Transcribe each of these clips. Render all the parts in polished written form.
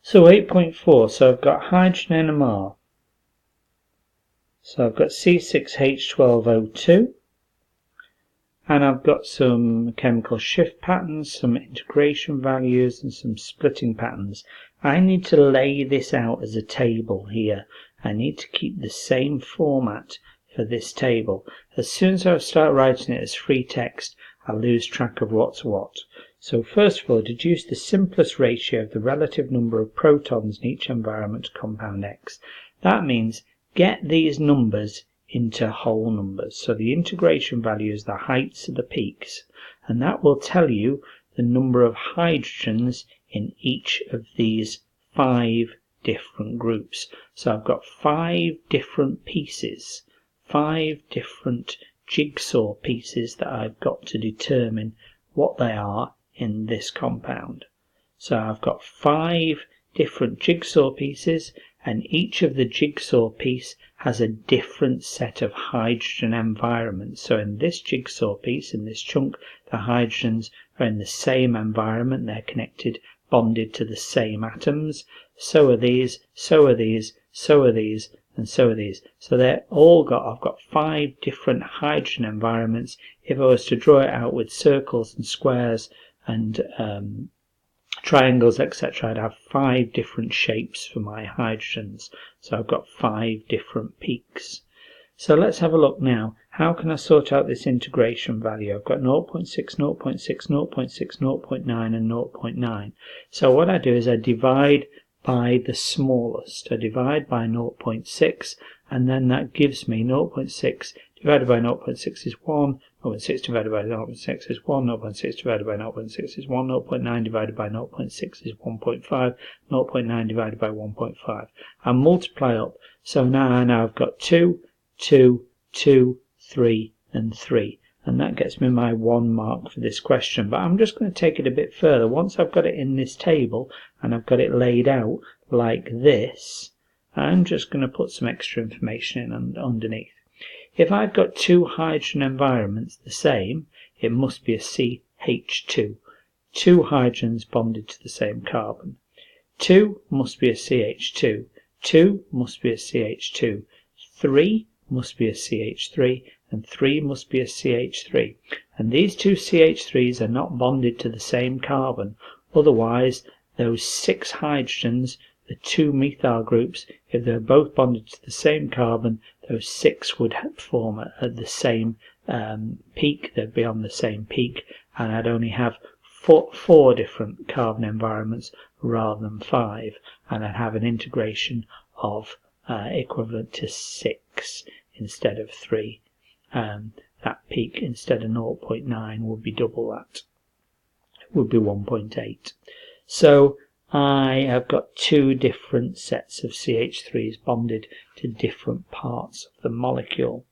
So 8.4, so I've got hydrogen NMR. So I've got C6H12O2, and I've got some chemical shift patterns, some integration values, and some splitting patterns. I need to lay this out as a table here. I need to keep the same format for this table. As soon as I start writing it as free text, I lose track of what's what. So first of all, deduce the simplest ratio of the relative number of protons in each environment to compound X. That means get these numbers into whole numbers. So the integration value is the heights of the peaks, and that will tell you the number of hydrogens in each of these 5 different groups. So I've got 5 different pieces, 5 different jigsaw pieces that I've got to determine what they are in this compound. So I've got 5 different jigsaw pieces, and each of the jigsaw piece has a different set of hydrogen environments. So in this jigsaw piece, in this chunk, the hydrogens are in the same environment. They're connected, bonded to the same atoms. So are these, so are these, so are these, and so are these. So they're all I've got 5 different hydrogen environments. If I was to draw it out with circles and squares and triangles, etc., I'd have 5 different shapes for my hydrogens. So I've got 5 different peaks. So let's have a look now. How can I sort out this integration value? I've got 0.6, 0.6, 0.6, 0.9 and 0.9. So what I do is I divide by the smallest. I divide by 0.6, and then that gives me 0.6 divided by 0.6 is 1, 0.6 divided by 0.6 is 1, 0.6 divided by 0.6 is 1, 0.9 divided by 0.6 is 1.5, 0.9 divided by 1.5. I multiply up, so now I've got 2, 2, 2, 3 and 3, and that gets me my 1 mark for this question. But I'm just going to take it a bit further. Once I've got it in this table and I've got it laid out like this, I'm just going to put some extra information in underneath. If I've got 2 hydrogen environments the same, it must be a CH2. 2 hydrogens bonded to the same carbon. 2 must be a CH2. 2 must be a CH2. 3 must be a CH3. And 3 must be a CH3. And these 2 CH3s are not bonded to the same carbon. Otherwise, those 6 hydrogens, the 2 methyl groups, if they're both bonded to the same carbon, those 6 would form at the same peak. They'd be on the same peak, and I'd only have 4 different carbon environments rather than 5, and I'd have an integration of equivalent to 6 instead of 3. That peak, instead of 0.9, would be double that. It would be 1.8. So I have got 2 different sets of CH3s bonded to different parts of the molecule.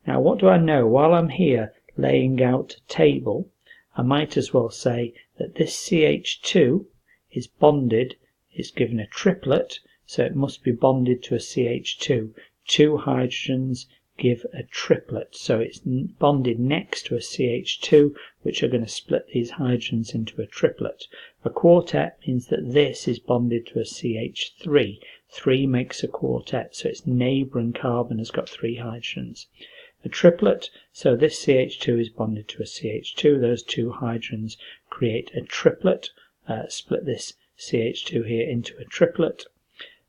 Now what do I know? While I'm here laying out a table, I might as well say that this CH2 is bonded, it's given a triplet, so it must be bonded to a CH2. 2 hydrogens give a triplet, so it's bonded next to a CH2, which are going to split these hydrogens into a triplet. A quartet means that this is bonded to a CH3. 3 makes a quartet, so its neighbouring carbon has got 3 hydrogens. A triplet, so this CH2 is bonded to a CH2. Those 2 hydrogens create a triplet, split this CH2 here into a triplet.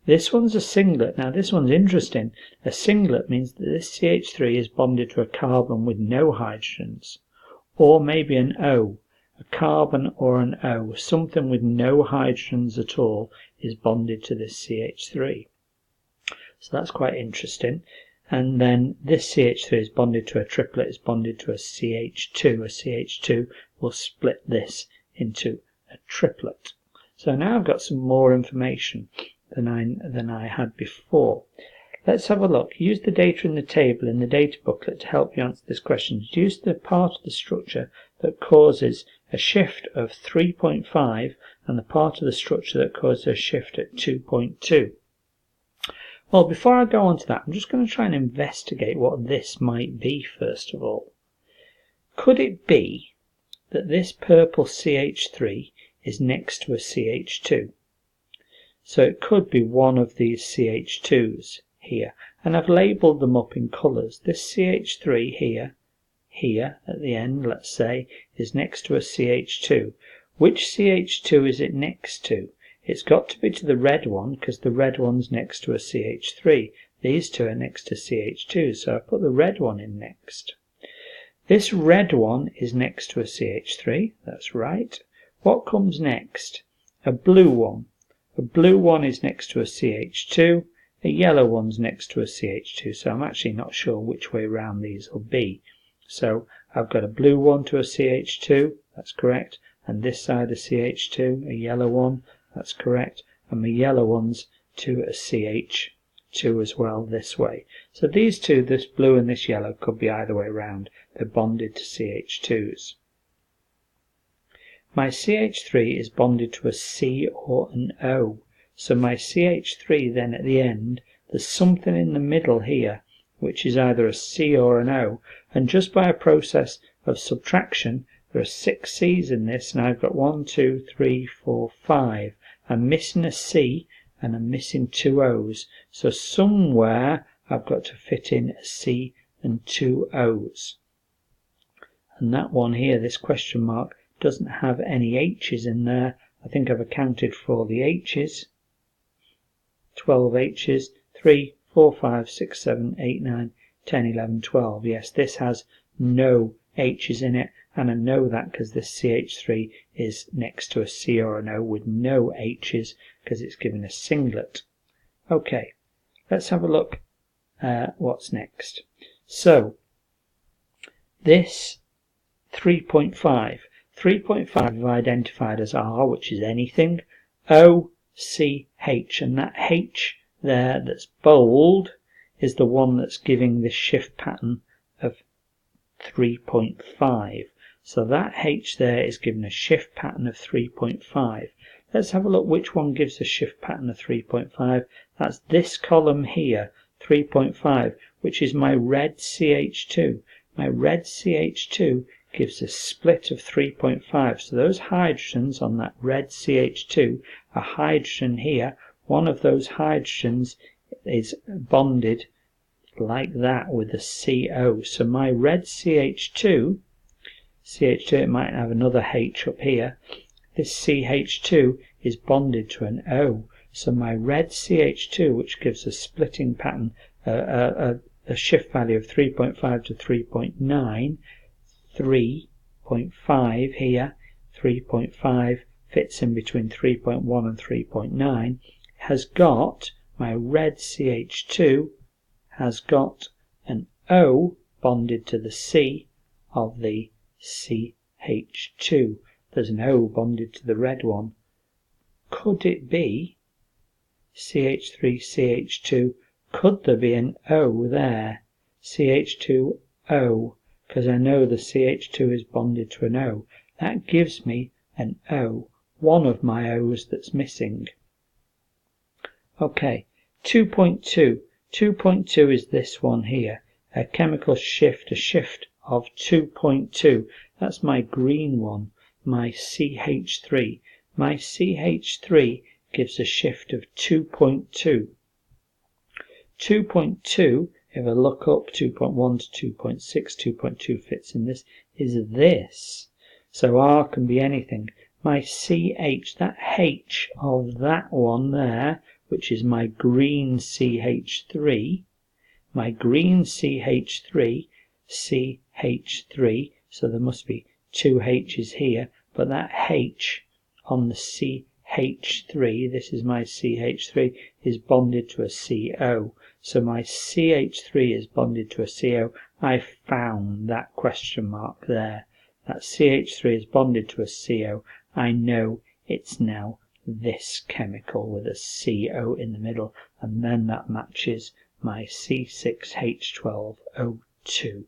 This one's a singlet. Now this one's interesting. A singlet means that this CH3 is bonded to a carbon with no hydrogens, or maybe an O. A carbon or an O, something with no hydrogens at all, is bonded to this CH3. So that's quite interesting. And then this CH3 is bonded to a triplet, is bonded to a CH2. A CH2 will split this into a triplet. So now I've got some more information than I had before. Let's have a look. Use the data in the table in the data booklet to help you answer this question. Deduce the part of the structure that causes a shift of 3.5 and the part of the structure that causes a shift at 2.2. Well, before I go on to that, I'm just going to try and investigate what this might be first of all. Could it be that this purple CH3 is next to a CH2? So it could be one of these CH2s here. And I've labelled them up in colours. This CH3 here at the end, let's say, is next to a CH2. Which CH2 is it next to? It's got to be to the red one, because the red one's next to a CH3. These two are next to CH2, so I put the red one in next. This red one is next to a CH3, that's right. What comes next? A blue one. A blue one is next to a CH2, a yellow one's next to a CH2, so I'm actually not sure which way round these will be. So I've got a blue one to a CH2, that's correct, and this side a CH2, a yellow one, that's correct, and my yellow one's to a CH2 as well this way. So these two, this blue and this yellow, could be either way round. They're bonded to CH2s. My CH3 is bonded to a C or an O. So my CH3 then at the end, there's something in the middle here, which is either a C or an O. And just by a process of subtraction, there are 6 C's in this, and I've got 1, 2, 3, 4, 5. I'm missing a C, and I'm missing 2 O's. So somewhere I've got to fit in a C and 2 O's. And that one here, this question mark, doesn't have any H's in there. I think I've accounted for all the H's. 12 H's. 3, 4, 5, 6, 7, 8, 9, 10, 11, 12. Yes, this has no H's in it, and I know that because this CH3 is next to a C or an O with no H's because it's given a singlet. Okay, let's have a look at what's next. So, this 3.5. 3.5 I've identified as R, which is anything, O, C, H, and that H there that's bold is the one that's giving this shift pattern of 3.5. So that H there is given a shift pattern of 3.5. Let's have a look which one gives a shift pattern of 3.5. That's this column here, 3.5, which is my red CH2. My red CH2 gives a split of 3.5. So those hydrogens on that red CH2, a hydrogen here, one of those hydrogens is bonded like that with a CO. So my red CH2, it might have another H up here, this CH2 is bonded to an O. So my red CH2, which gives a splitting pattern, a shift value of 3.5 to 3.9, 3.5 here, 3.5 fits in between 3.1 and 3.9, has got, my red CH2 has got an O bonded to the C of the CH2. There's an O bonded to the red one. Could it be CH3, CH2? Could there be an O there? CH2O, because I know the CH2 is bonded to an O. That gives me an O, one of my O's that's missing. Okay, 2.2. 2.2 is this one here, a chemical shift, a shift of 2.2. That's my green one, my CH3. My CH3 gives a shift of 2.2. 2.2, if I look up 2.1 to 2.6, 2.2 fits in this, is this. So R can be anything. My CH, that H of that one there, which is my green CH3, my green CH3, CH3, so there must be 2 H's here, but that H on the CH3, this is my CH3, is bonded to a CO. So my CH3 is bonded to a CO. I found that question mark there. That CH3 is bonded to a CO. I know it's now this chemical with a CO in the middle, and then that matches my C6H12O2.